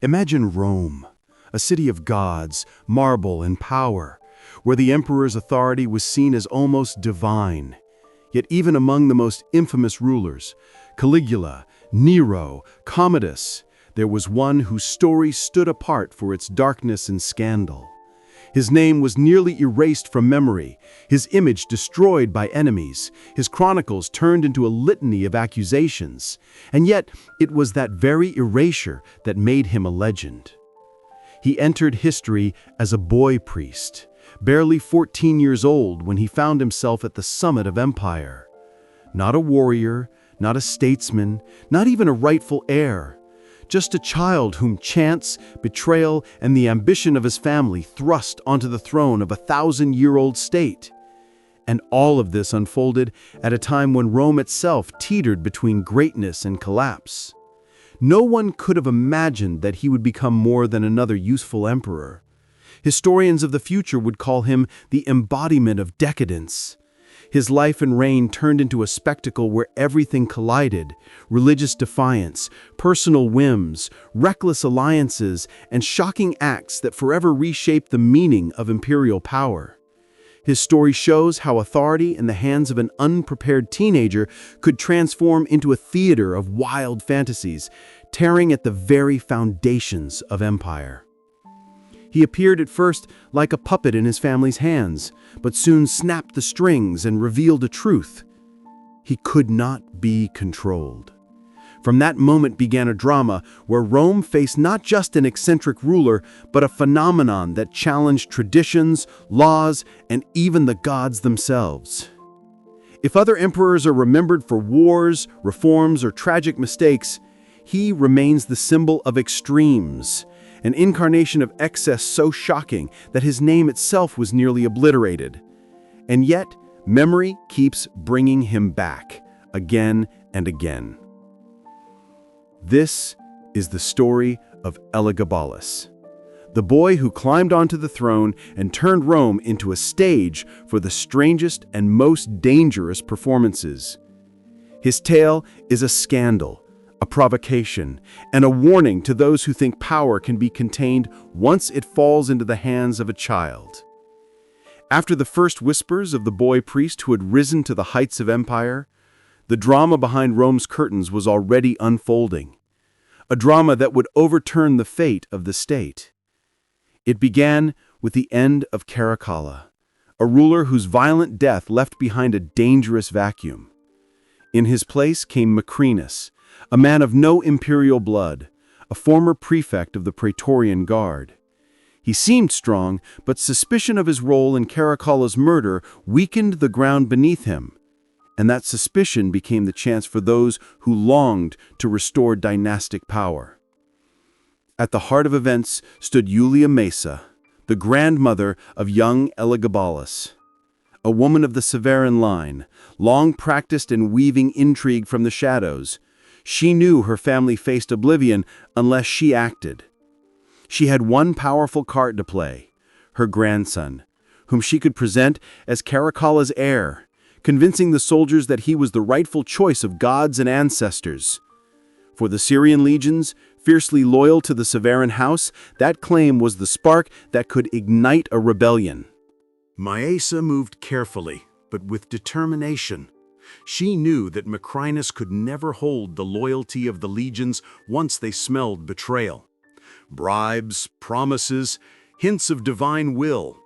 Imagine Rome, a city of gods, marble, and power, where the emperor's authority was seen as almost divine. Yet even among the most infamous rulers, Caligula, Nero, Commodus, there was one whose story stood apart for its darkness and scandal. His name was nearly erased from memory, his image destroyed by enemies, his chronicles turned into a litany of accusations, and yet it was that very erasure that made him a legend. He entered history as a boy priest, barely 14 years old when he found himself at the summit of empire. Not a warrior, not a statesman, not even a rightful heir. Just a child whom chance, betrayal, and the ambition of his family thrust onto the throne of a 1,000-year-old state. And all of this unfolded at a time when Rome itself teetered between greatness and collapse. No one could have imagined that he would become more than another useful emperor. Historians of the future would call him the embodiment of decadence. His life and reign turned into a spectacle where everything collided: religious defiance, personal whims, reckless alliances, and shocking acts that forever reshaped the meaning of imperial power. His story shows how authority in the hands of an unprepared teenager could transform into a theater of wild fantasies, tearing at the very foundations of empire. He appeared at first like a puppet in his family's hands, but soon snapped the strings and revealed a truth. He could not be controlled. From that moment began a drama where Rome faced not just an eccentric ruler, but a phenomenon that challenged traditions, laws, and even the gods themselves. If other emperors are remembered for wars, reforms, or tragic mistakes, he remains the symbol of extremes, an incarnation of excess so shocking that his name itself was nearly obliterated. And yet, memory keeps bringing him back, again and again. This is the story of Elagabalus, the boy who climbed onto the throne and turned Rome into a stage for the strangest and most dangerous performances. His tale is a scandal, a provocation, and a warning to those who think power can be contained once it falls into the hands of a child. After the first whispers of the boy priest who had risen to the heights of empire, the drama behind Rome's curtains was already unfolding, a drama that would overturn the fate of the state. It began with the end of Caracalla, a ruler whose violent death left behind a dangerous vacuum. In his place came Macrinus, a man of no imperial blood, a former prefect of the Praetorian Guard. He seemed strong, but suspicion of his role in Caracalla's murder weakened the ground beneath him, and that suspicion became the chance for those who longed to restore dynastic power. At the heart of events stood Julia Maesa, the grandmother of young Elagabalus, a woman of the Severan line, long practiced in weaving intrigue from the shadows. She knew her family faced oblivion unless she acted. She had one powerful card to play: her grandson, whom she could present as Caracalla's heir, convincing the soldiers that he was the rightful choice of gods and ancestors. For the Syrian legions, fiercely loyal to the Severan house, that claim was the spark that could ignite a rebellion. Maesa moved carefully, but with determination. She knew that Macrinus could never hold the loyalty of the legions once they smelled betrayal. Bribes, promises, hints of divine will,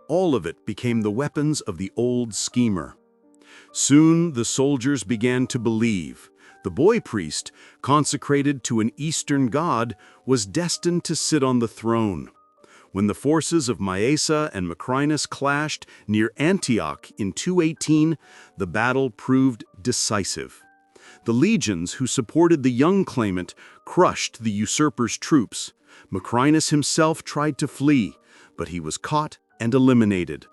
all of it became the weapons of the old schemer. Soon the soldiers began to believe the boy priest, consecrated to an Eastern god, was destined to sit on the throne. When the forces of Maesa and Macrinus clashed near Antioch in 218, the battle proved decisive. The legions who supported the young claimant crushed the usurper's troops. Macrinus himself tried to flee, but he was caught and eliminated.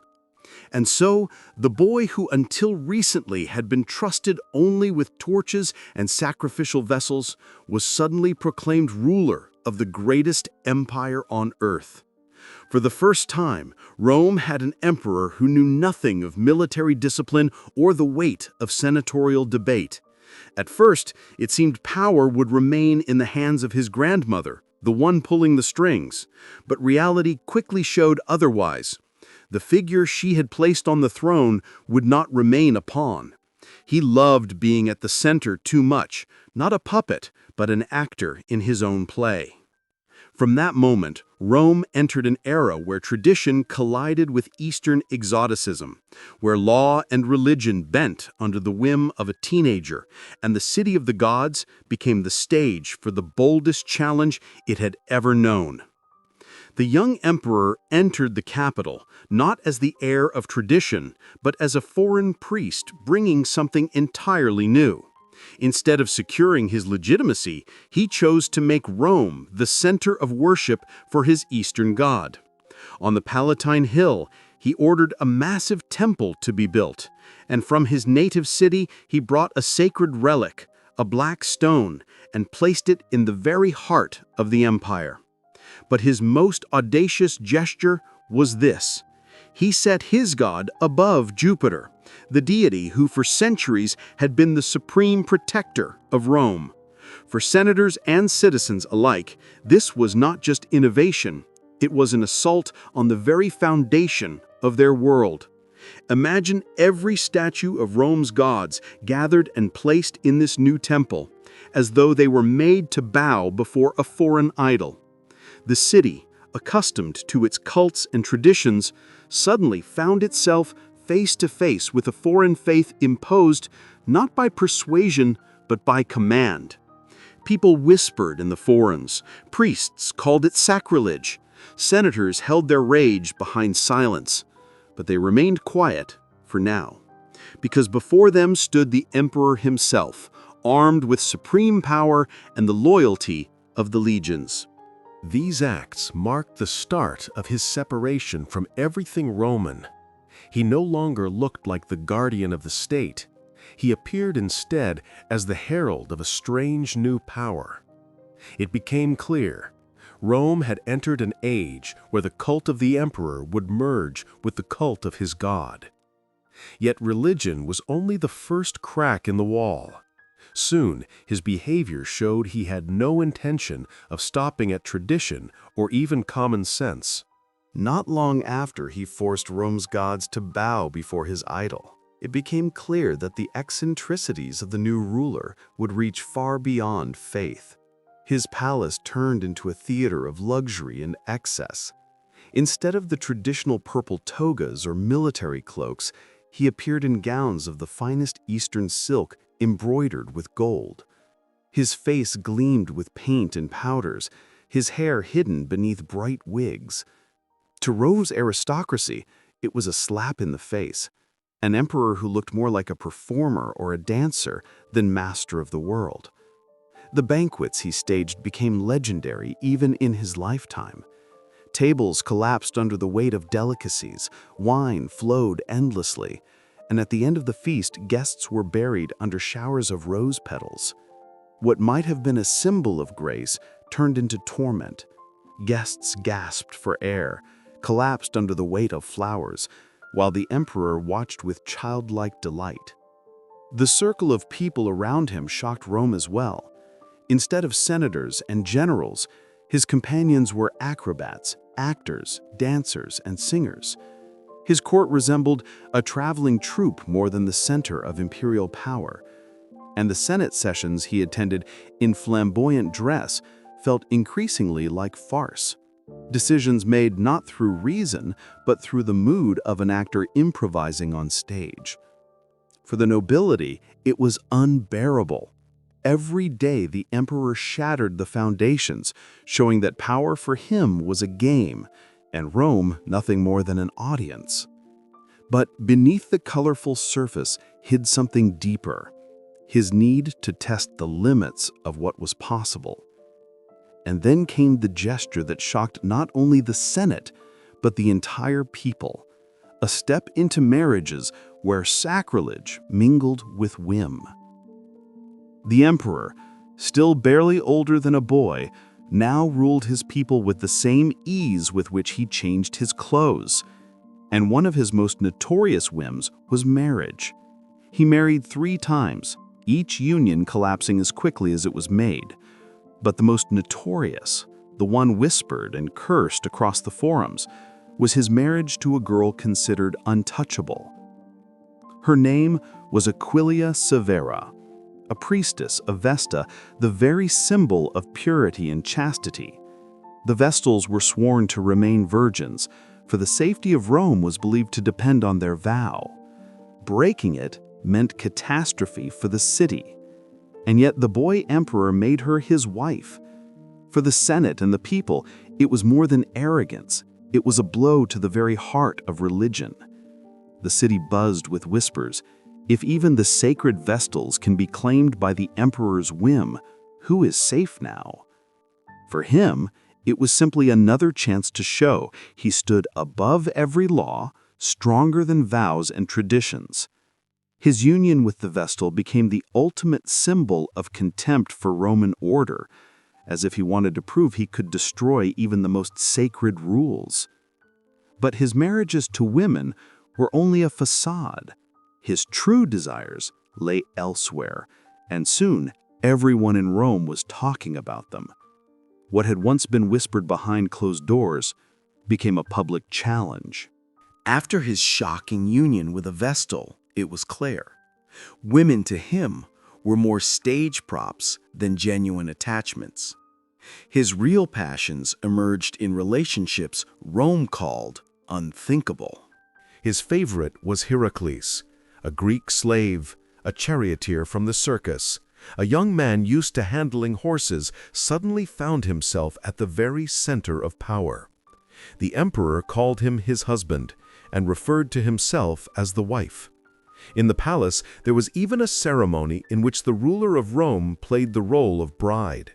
And so, the boy who until recently had been trusted only with torches and sacrificial vessels was suddenly proclaimed ruler of the greatest empire on earth. For the first time, Rome had an emperor who knew nothing of military discipline or the weight of senatorial debate. At first, it seemed power would remain in the hands of his grandmother, the one pulling the strings. But reality quickly showed otherwise. The figure she had placed on the throne would not remain a pawn. He loved being at the center too much, not a puppet, but an actor in his own play. From that moment, Rome entered an era where tradition collided with Eastern exoticism, where law and religion bent under the whim of a teenager, and the city of the gods became the stage for the boldest challenge it had ever known. The young emperor entered the capital not as the heir of tradition, but as a foreign priest bringing something entirely new. Instead of securing his legitimacy, he chose to make Rome the center of worship for his Eastern god. On the Palatine Hill, he ordered a massive temple to be built, and from his native city he brought a sacred relic, a black stone, and placed it in the very heart of the empire. But his most audacious gesture was this. He set his god above Jupiter, the deity who for centuries had been the supreme protector of Rome. For senators and citizens alike, this was not just innovation, it was an assault on the very foundation of their world. Imagine every statue of Rome's gods gathered and placed in this new temple, as though they were made to bow before a foreign idol. The city, accustomed to its cults and traditions, suddenly found itself face to face with a foreign faith imposed not by persuasion but by command. People whispered in the forums, priests called it sacrilege, senators held their rage behind silence, but they remained quiet for now, because before them stood the emperor himself, armed with supreme power and the loyalty of the legions. These acts marked the start of his separation from everything Roman. He no longer looked like the guardian of the state. He appeared instead as the herald of a strange new power. It became clear, Rome had entered an age where the cult of the emperor would merge with the cult of his god. Yet religion was only the first crack in the wall. Soon, his behavior showed he had no intention of stopping at tradition or even common sense. Not long after he forced Rome's gods to bow before his idol, it became clear that the eccentricities of the new ruler would reach far beyond faith. His palace turned into a theater of luxury and excess. Instead of the traditional purple togas or military cloaks, he appeared in gowns of the finest Eastern silk embroidered with gold. His face gleamed with paint and powders, his hair hidden beneath bright wigs. To Rome's aristocracy, it was a slap in the face, an emperor who looked more like a performer or a dancer than master of the world. The banquets he staged became legendary even in his lifetime. Tables collapsed under the weight of delicacies, wine flowed endlessly, and at the end of the feast, guests were buried under showers of rose petals. What might have been a symbol of grace turned into torment. Guests gasped for air, collapsed under the weight of flowers, while the emperor watched with childlike delight. The circle of people around him shocked Rome as well. Instead of senators and generals, his companions were acrobats, actors, dancers, and singers. His court resembled a traveling troupe more than the center of imperial power, and the Senate sessions he attended in flamboyant dress felt increasingly like farce. Decisions made not through reason, but through the mood of an actor improvising on stage. For the nobility, it was unbearable. Every day the emperor shattered the foundations, showing that power for him was a game, and Rome nothing more than an audience. But beneath the colorful surface hid something deeper, his need to test the limits of what was possible. And then came the gesture that shocked not only the Senate, but the entire people, a step into marriages where sacrilege mingled with whim. The emperor, still barely older than a boy, now ruled his people with the same ease with which he changed his clothes. And one of his most notorious whims was marriage. He married 3 times, each union collapsing as quickly as it was made. But the most notorious, the one whispered and cursed across the forums, was his marriage to a girl considered untouchable. Her name was Aquilia Severa, a priestess of Vesta, the very symbol of purity and chastity. The Vestals were sworn to remain virgins, for the safety of Rome was believed to depend on their vow. Breaking it meant catastrophe for the city. And yet the boy emperor made her his wife. For the Senate and the people, it was more than arrogance. It was a blow to the very heart of religion. The city buzzed with whispers. If even the sacred Vestals can be claimed by the emperor's whim, who is safe now? For him, it was simply another chance to show he stood above every law, stronger than vows and traditions. His union with the Vestal became the ultimate symbol of contempt for Roman order, as if he wanted to prove he could destroy even the most sacred rules. But his marriages to women were only a facade. His true desires lay elsewhere, and soon everyone in Rome was talking about them. What had once been whispered behind closed doors became a public challenge. After his shocking union with a Vestal, it was clear. Women to him were more stage props than genuine attachments. His real passions emerged in relationships Rome called unthinkable. His favorite was Heracles, a Greek slave, a charioteer from the circus. A young man used to handling horses suddenly found himself at the very center of power. The emperor called him his husband and referred to himself as the wife. In the palace, there was even a ceremony in which the ruler of Rome played the role of bride.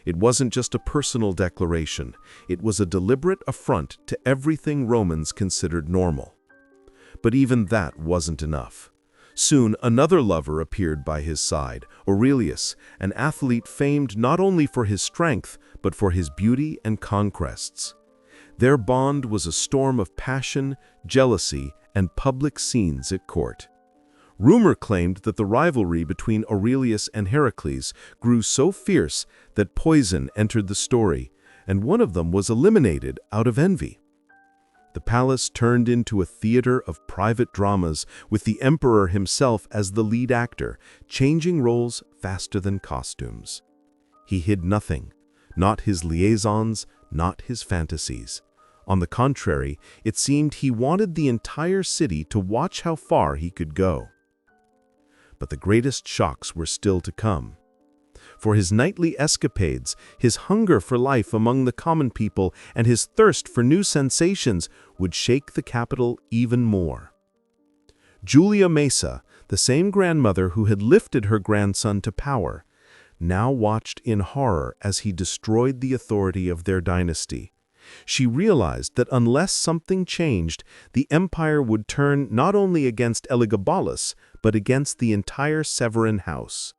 It wasn't just a personal declaration, it was a deliberate affront to everything Romans considered normal. But even that wasn't enough. Soon, another lover appeared by his side, Aurelius, an athlete famed not only for his strength, but for his beauty and conquests. Their bond was a storm of passion, jealousy, and public scenes at court. Rumor claimed that the rivalry between Aurelius and Heracles grew so fierce that poison entered the story, and one of them was eliminated out of envy. The palace turned into a theater of private dramas with the emperor himself as the lead actor, changing roles faster than costumes. He hid nothing, not his liaisons, not his fantasies. On the contrary, it seemed he wanted the entire city to watch how far he could go. But the greatest shocks were still to come. For his nightly escapades, his hunger for life among the common people, and his thirst for new sensations would shake the capital even more. Julia Maesa, the same grandmother who had lifted her grandson to power, now watched in horror as he destroyed the authority of their dynasty. She realized that unless something changed, the empire would turn not only against Elagabalus, but against the entire Severan house.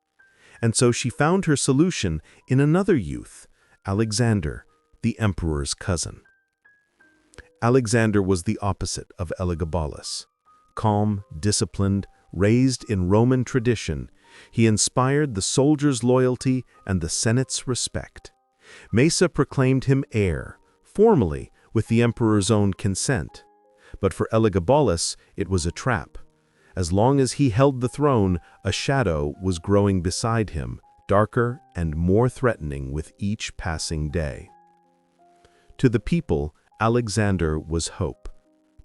And so she found her solution in another youth, Alexander, the emperor's cousin. Alexander was the opposite of Elagabalus. Calm, disciplined, raised in Roman tradition, he inspired the soldiers' loyalty and the Senate's respect. Maesa proclaimed him heir, formally with the emperor's own consent. But for Elagabalus, it was a trap. As long as he held the throne, a shadow was growing beside him, darker and more threatening with each passing day. To the people, Alexander was hope.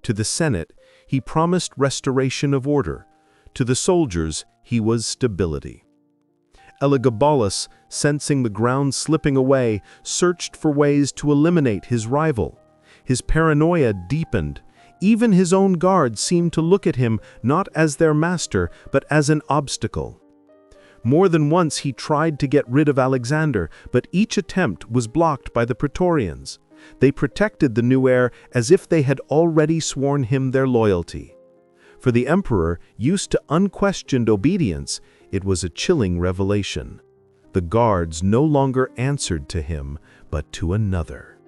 To the Senate, he promised restoration of order. To the soldiers, he was stability. Elagabalus, sensing the ground slipping away, searched for ways to eliminate his rival. His paranoia deepened. Even his own guards seemed to look at him not as their master, but as an obstacle. More than once he tried to get rid of Alexander, but each attempt was blocked by the Praetorians. They protected the new heir as if they had already sworn him their loyalty. For the emperor, used to unquestioned obedience, it was a chilling revelation. The guards no longer answered to him, but to another.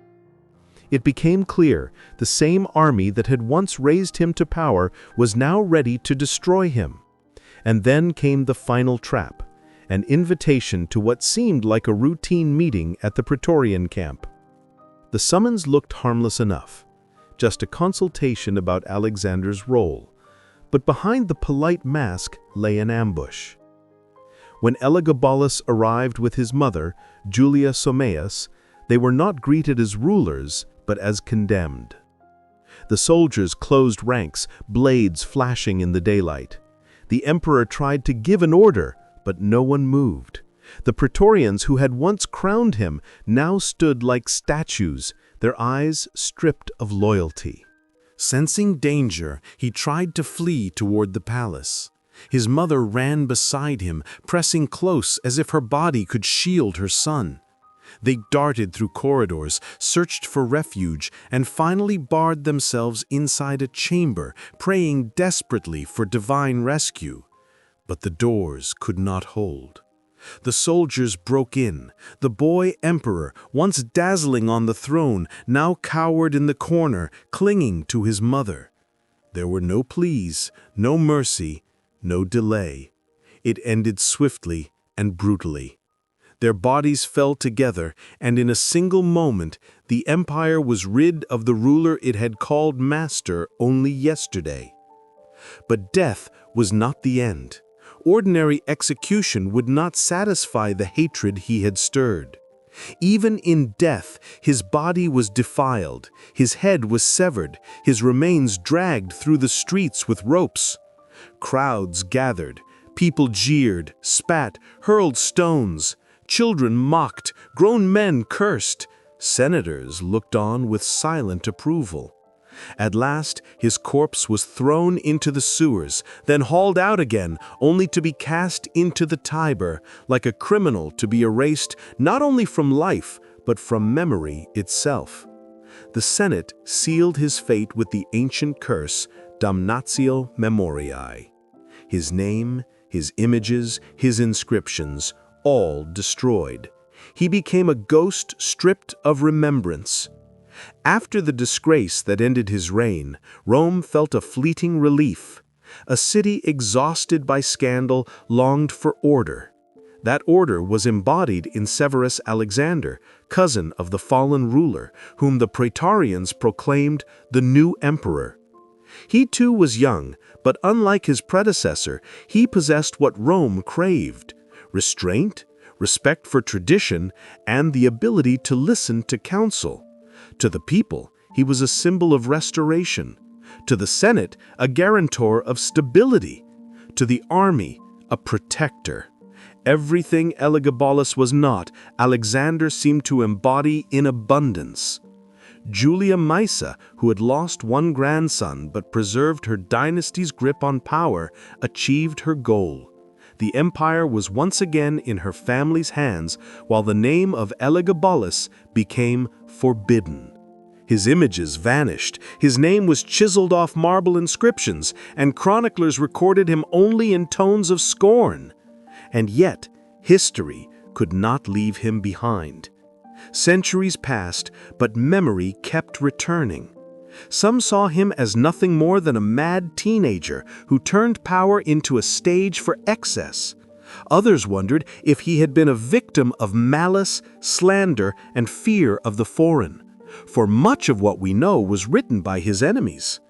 It became clear the same army that had once raised him to power was now ready to destroy him. And then came the final trap, an invitation to what seemed like a routine meeting at the Praetorian camp. The summons looked harmless enough, just a consultation about Alexander's role, but behind the polite mask lay an ambush. When Elagabalus arrived with his mother, Julia Somaeus, they were not greeted as rulers, but as condemned. The soldiers closed ranks, blades flashing in the daylight. The emperor tried to give an order, but no one moved. The Praetorians who had once crowned him now stood like statues, their eyes stripped of loyalty. Sensing danger, he tried to flee toward the palace. His mother ran beside him, pressing close as if her body could shield her son. They darted through corridors, searched for refuge, and finally barred themselves inside a chamber, praying desperately for divine rescue. But the doors could not hold. The soldiers broke in. The boy emperor, once dazzling on the throne, now cowered in the corner, clinging to his mother. There were no pleas, no mercy, no delay. It ended swiftly and brutally. Their bodies fell together, and in a single moment, the empire was rid of the ruler it had called master only yesterday. But death was not the end. Ordinary execution would not satisfy the hatred he had stirred. Even in death, his body was defiled, his head was severed, his remains dragged through the streets with ropes. Crowds gathered, people jeered, spat, hurled stones. Children mocked, grown men cursed. Senators looked on with silent approval. At last, his corpse was thrown into the sewers, then hauled out again, only to be cast into the Tiber, like a criminal to be erased not only from life, but from memory itself. The Senate sealed his fate with the ancient curse, damnatio memoriae. His name, his images, his inscriptions, all destroyed. He became a ghost stripped of remembrance. After the disgrace that ended his reign, Rome felt a fleeting relief. A city exhausted by scandal longed for order. That order was embodied in Severus Alexander, cousin of the fallen ruler, whom the Praetorians proclaimed the new emperor. He too was young, but unlike his predecessor, he possessed what Rome craved: restraint, respect for tradition, and the ability to listen to counsel. To the people, he was a symbol of restoration. To the Senate, a guarantor of stability. To the army, a protector. Everything Elagabalus was not, Alexander seemed to embody in abundance. Julia Maesa, who had lost one grandson but preserved her dynasty's grip on power, achieved her goal. The empire was once again in her family's hands, while the name of Elagabalus became forbidden. His images vanished, his name was chiseled off marble inscriptions, and chroniclers recorded him only in tones of scorn. And yet, history could not leave him behind. Centuries passed, but memory kept returning. Some saw him as nothing more than a mad teenager who turned power into a stage for excess. Others wondered if he had been a victim of malice, slander, and fear of the foreign, for much of what we know was written by his enemies.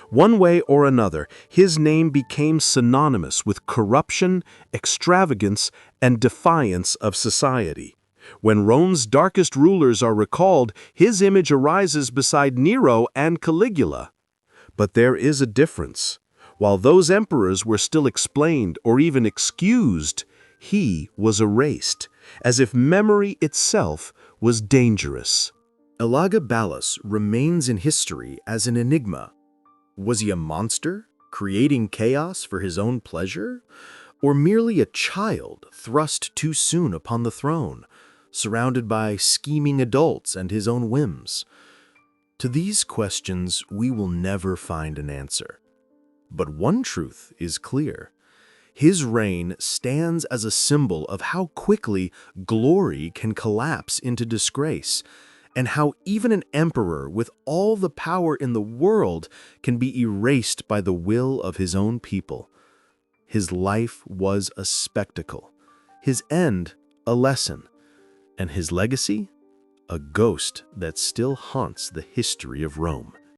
One way or another, his name became synonymous with corruption, extravagance, and defiance of society. When Rome's darkest rulers are recalled, his image arises beside Nero and Caligula. But there is a difference. While those emperors were still explained or even excused, he was erased, as if memory itself was dangerous. Elagabalus remains in history as an enigma. Was he a monster, creating chaos for his own pleasure? Or merely a child thrust too soon upon the throne, surrounded by scheming adults and his own whims? To these questions, we will never find an answer. But one truth is clear. His reign stands as a symbol of how quickly glory can collapse into disgrace, and how even an emperor with all the power in the world can be erased by the will of his own people. His life was a spectacle, his end a lesson, and his legacy a ghost that still haunts the history of Rome.